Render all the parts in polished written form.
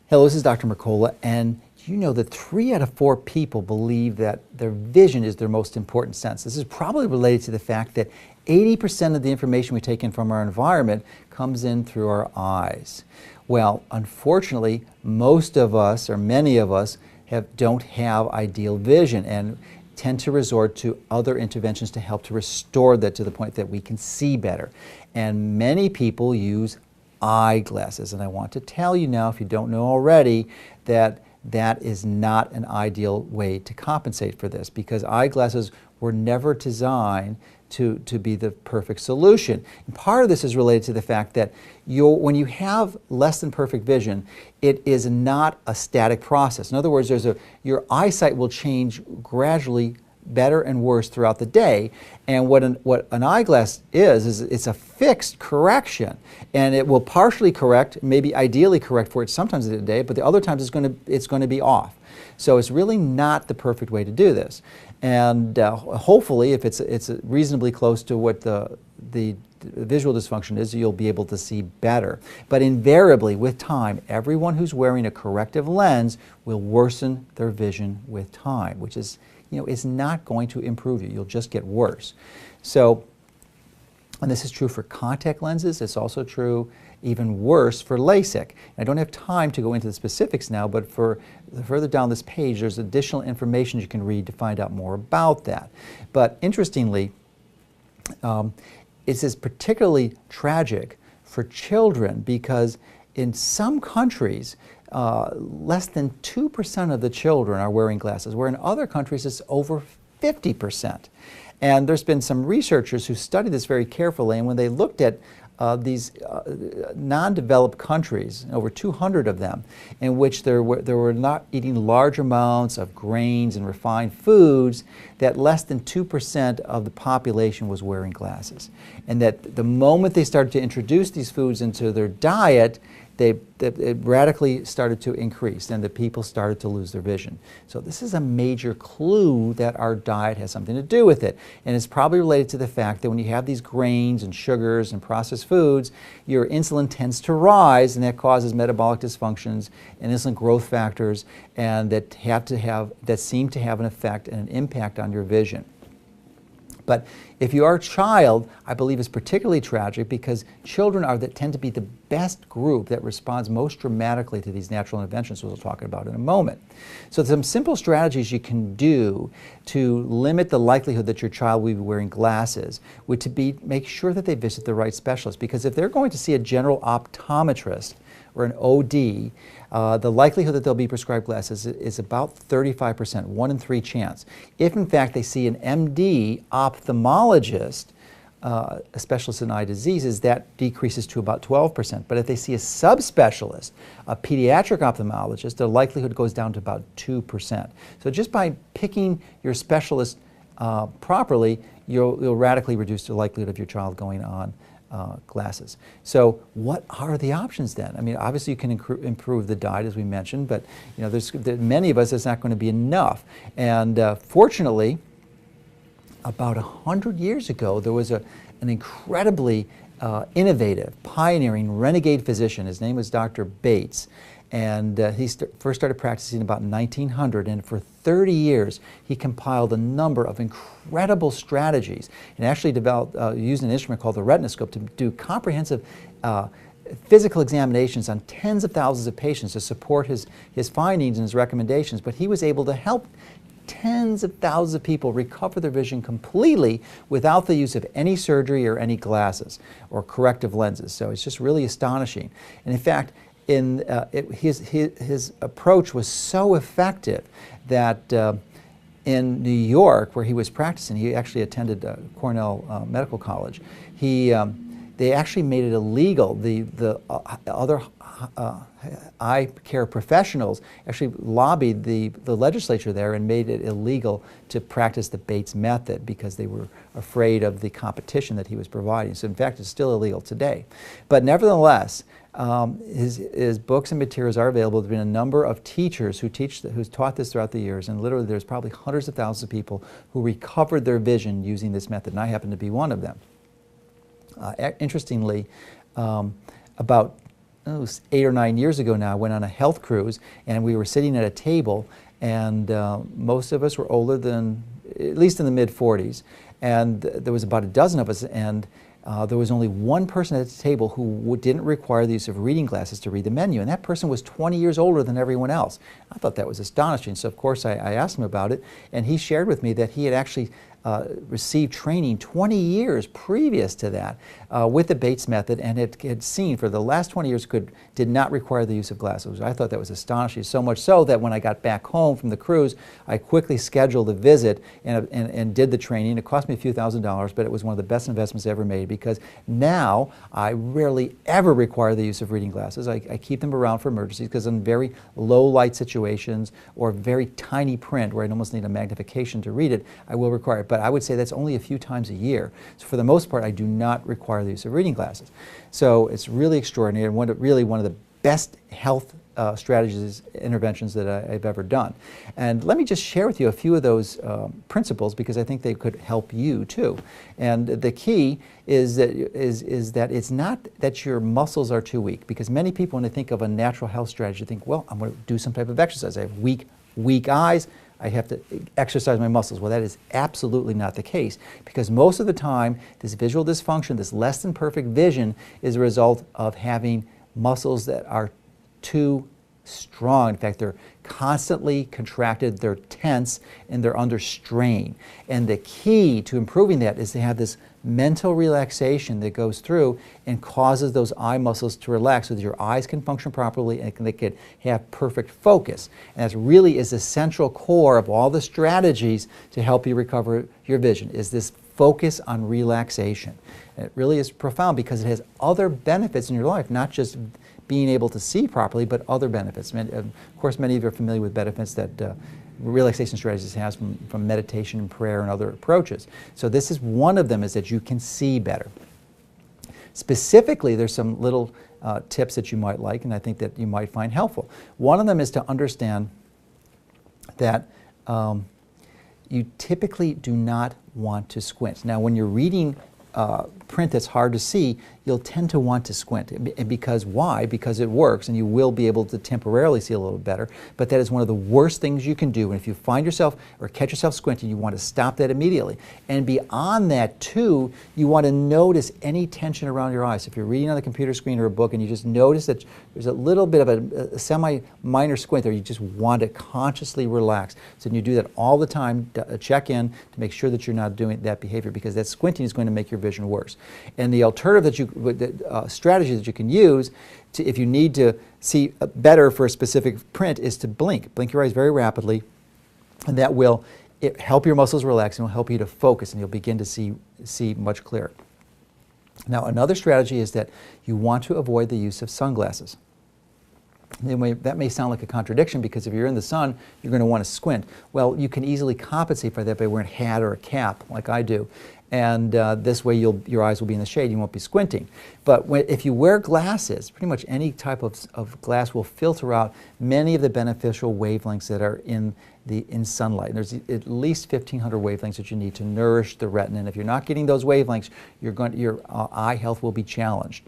Hello, this is Dr. Mercola, and you know that 3 out of 4 people believe that their vision is their most important sense. This is probably related to the fact that 80% of the information we take in from our environment comes in through our eyes. Well, unfortunately, most of us, or many of us, don't have ideal vision and tend to resort to other interventions to help to restore that to the point that we can see better. And many people use eyeglasses, and I want to tell you now, if you don't know already, that that is not an ideal way to compensate for this, because eyeglasses were never designed to be the perfect solution. And part of this is related to the fact that when you have less than perfect vision, it is not a static process. In other words, your eyesight will change gradually, better and worse throughout the day. And what an eyeglass is it's a fixed correction, and it will partially correct, maybe ideally correct for it sometimes in the day, but the other times it's going to be off. So it's really not the perfect way to do this. And hopefully, if it's reasonably close to what the visual dysfunction is, you'll be able to see better. But invariably, with time, everyone who's wearing a corrective lens will worsen their vision with time, which is, is not going to improve you. You'll just get worse. So, and this is true for contact lenses. It's also true, even worse, for LASIK. I don't have time to go into the specifics now, but further down this page, there's additional information you can read to find out more about that. But interestingly, this is particularly tragic for children, because in some countries, less than 2% of the children are wearing glasses, where in other countries it's over 50%. And there's been some researchers who studied this very carefully, and when they looked at these non-developed countries, over 200 of them, in which they were not eating large amounts of grains and refined foods, that less than 2% of the population was wearing glasses. And that the moment they started to introduce these foods into their diet, it radically started to increase, and the people started to lose their vision. So this is a major clue that our diet has something to do with it. And it's probably related to the fact that when you have these grains and sugars and processed foods, your insulin tends to rise, and that causes metabolic dysfunctions and insulin growth factors, and that seem to have an effect and an impact on your vision. But if you are a child, I believe it's particularly tragic, because children tend to be the best group that responds most dramatically to these natural interventions, which we'll talk about in a moment. So some simple strategies you can do to limit the likelihood that your child will be wearing glasses would make sure that they visit the right specialist, because if they're going to see a general optometrist or an OD, the likelihood that they'll be prescribed glasses is about 35%, 1 in 3 chance. If in fact they see an MD ophthalmologist, a specialist in eye diseases, that decreases to about 12%. But if they see a subspecialist, a pediatric ophthalmologist, the likelihood goes down to about 2%. So just by picking your specialist properly, you'll radically reduce the likelihood of your child going on glasses. So what are the options then? I mean, obviously you can improve the diet, as we mentioned, but there's many of us, it's not going to be enough. And fortunately, about 100 years ago, there was an incredibly innovative, pioneering, renegade physician. His name was Dr. Bates. And he first started practicing about 1900, and for 30 years he compiled a number of incredible strategies, and actually used an instrument called the retinoscope to do comprehensive physical examinations on tens of thousands of patients to support his findings and his recommendations. But he was able to help tens of thousands of people recover their vision completely without the use of any surgery or any glasses or corrective lenses. So it's just really astonishing. And in fact, his approach was so effective that in New York, where he was practicing, he actually attended Cornell Medical College. They actually made it illegal. The other eye care professionals actually lobbied the legislature there and made it illegal to practice the Bates method, because they were afraid of the competition that he was providing. So in fact, it's still illegal today. But nevertheless, his books and materials are available. There have been a number of teachers who's taught this throughout the years, and literally there's probably hundreds of thousands of people who recovered their vision using this method, and I happen to be one of them. Interestingly, about 8 or 9 years ago now, I went on a health cruise, and we were sitting at a table, and most of us were older than, at least in the mid-40s, and there was about a dozen of us, and there was only one person at the table who didn't require the use of reading glasses to read the menu, and that person was 20 years older than everyone else. I thought that was astonishing, so of course I asked him about it, and he shared with me that he had actually received training 20 years previous to that with the Bates method, and had seen for the last 20 years did not require the use of glasses. I thought that was astonishing, so much so that when I got back home from the cruise, I quickly scheduled a visit and did the training. It cost me a few $1,000s, but it was one of the best investments I ever made, because now I rarely ever require the use of reading glasses. I keep them around for emergencies, because in very low light situations or very tiny print where I almost need a magnification to read it, I will require it. But I would say that's only a few times a year. So for the most part, I do not require the use of reading glasses. So it's really extraordinary, and really one of the best health strategies, interventions that I've ever done. And let me just share with you a few of those principles, because I think they could help you too. And the key is that it's not that your muscles are too weak, because many people, when they think of a natural health strategy, think, well, I'm going to do some type of exercise. I have weak eyes, I have to exercise my muscles. Well, that is absolutely not the case, because most of the time this visual dysfunction, this less than perfect vision, is a result of having muscles that are too strong. In fact, they're constantly contracted, they're tense, and they're under strain. And the key to improving that is to have this mental relaxation that goes through and causes those eye muscles to relax so that your eyes can function properly and they can have perfect focus. And that really is the central core of all the strategies to help you recover your vision, is this focus on relaxation. And it really is profound, because it has other benefits in your life, not just being able to see properly, but other benefits. Of course, many of you are familiar with benefits that relaxation strategies has from meditation and prayer and other approaches. So this is one of them, is that you can see better. Specifically, there's some little tips that you might like, and I think that you might find helpful. One of them is to understand that you typically do not want to squint. Now, when you're reading print that's hard to see, you'll tend to want to squint. Because why? Because it works, and you will be able to temporarily see a little better, but that is one of the worst things you can do. And if you find yourself or catch yourself squinting, you want to stop that immediately. And beyond that too, you want to notice any tension around your eyes. If you're reading on the computer screen or a book and you just notice that there's a little bit of a semi-minor squint there, you just want to consciously relax. So you do that all the time, check in to make sure that you're not doing that behavior, because that squinting is going to make your vision worse. And the alternative strategy that you can use if you need to see better for a specific print is to blink. Blink your eyes very rapidly, and that will help your muscles relax and will help you to focus, and you'll begin to see much clearer. Now, another strategy is that you want to avoid the use of sunglasses. That may sound like a contradiction, because if you're in the sun, you're going to want to squint. Well, you can easily compensate for that by wearing a hat or a cap, like I do. And this way your eyes will be in the shade, you won't be squinting. But if you wear glasses, pretty much any type of glass will filter out many of the beneficial wavelengths that are in sunlight. And there's at least 1,500 wavelengths that you need to nourish the retina. And if you're not getting those wavelengths, your eye health will be challenged.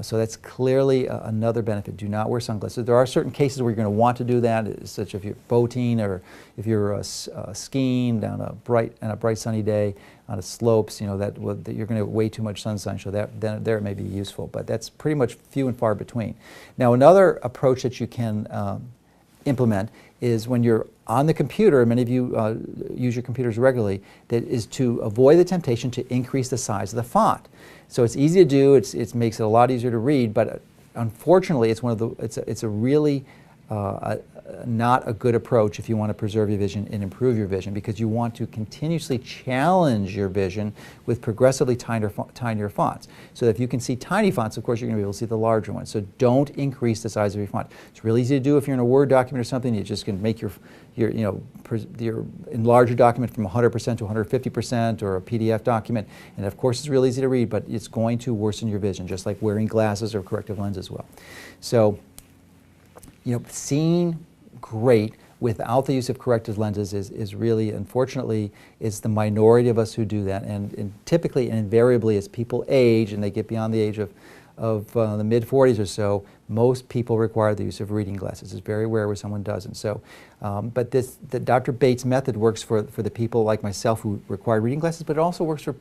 So that's clearly another benefit. Do not wear sunglasses. There are certain cases where you're going to want to do that, such if you're boating or if you're skiing on a bright sunny day on the slopes, that you're going to have way too much sunshine. So then there it may be useful, but that's pretty much few and far between. Now, another approach that you can implement is when you're on the computer, many of you use your computers regularly, that is to avoid the temptation to increase the size of the font. So it's easy to do, it makes it a lot easier to read, but unfortunately it's a really not a good approach if you want to preserve your vision and improve your vision, because you want to continuously challenge your vision with progressively tinier fonts. So that if you can see tiny fonts, of course you're going to be able to see the larger ones. So don't increase the size of your font. It's really easy to do if you're in a Word document or something. You just can make your enlarge your document from 100% to 150%, or a PDF document. And of course it's really easy to read, but it's going to worsen your vision, just like wearing glasses or corrective lenses as well. So, seeing great without the use of corrective lenses is really, unfortunately, is the minority of us who do that. And typically and invariably, as people age and they get beyond the age of the mid-40s or so, most people require the use of reading glasses. It's very rare where someone doesn't. So, but the Dr. Bates method works for the people like myself who require reading glasses, but it also works for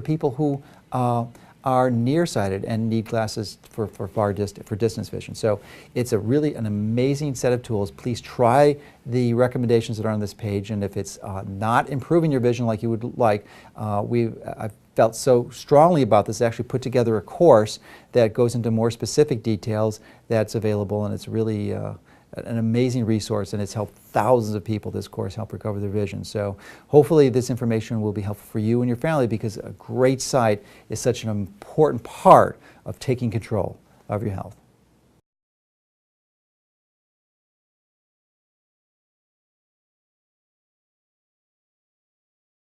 people who are nearsighted and need glasses for distance vision. So it's really an amazing set of tools. Please try the recommendations that are on this page, and if it's not improving your vision like you would like, I've felt so strongly about this, actually put together a course that goes into more specific details that's available, and it's really an amazing resource, and it's helped thousands of people, this course, help recover their vision. So hopefully this information will be helpful for you and your family, because a great sight is such an important part of taking control of your health.